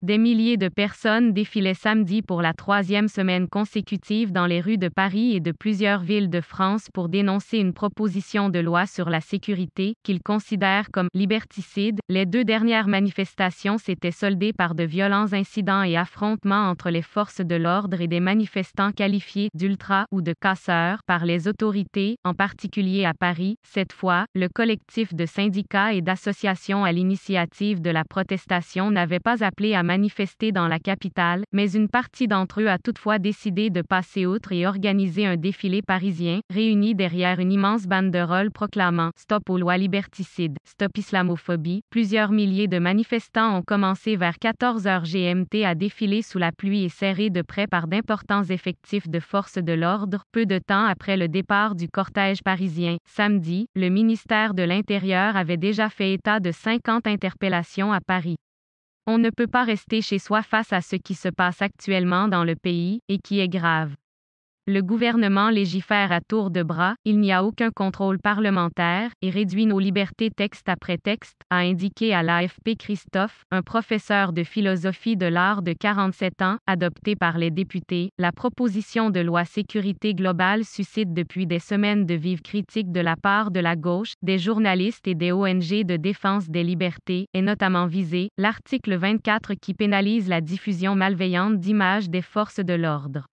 Des milliers de personnes défilaient samedi pour la troisième semaine consécutive dans les rues de Paris et de plusieurs villes de France pour dénoncer une proposition de loi sur la sécurité, qu'ils considèrent comme liberticide. Les 2 dernières manifestations s'étaient soldées par de violents incidents et affrontements entre les forces de l'ordre et des manifestants qualifiés d'ultra ou de casseurs par les autorités, en particulier à Paris. Cette fois, le collectif de syndicats et d'associations à l'initiative de la protestation n'avait pas appelé à manifester dans la capitale, mais une partie d'entre eux a toutefois décidé de passer outre et organiser un défilé parisien, réuni derrière une immense banderole proclamant « Stop aux lois liberticides, stop islamophobie ». Plusieurs milliers de manifestants ont commencé vers 14h GMT à défiler sous la pluie et serrés de près par d'importants effectifs de forces de l'ordre. Peu de temps après le départ du cortège parisien, samedi, le ministère de l'Intérieur avait déjà fait état de 50 interpellations à Paris. On ne peut pas rester chez soi face à ce qui se passe actuellement dans le pays, et qui est grave. Le gouvernement légifère à tour de bras, il n'y a aucun contrôle parlementaire, et réduit nos libertés texte après texte, a indiqué à l'AFP Christophe, un professeur de philosophie de l'art de 47 ans, adopté par les députés. La proposition de loi sécurité globale suscite depuis des semaines de vives critiques de la part de la gauche, des journalistes et des ONG de défense des libertés, est notamment visé l'article 24 qui pénalise la diffusion malveillante d'images des forces de l'ordre.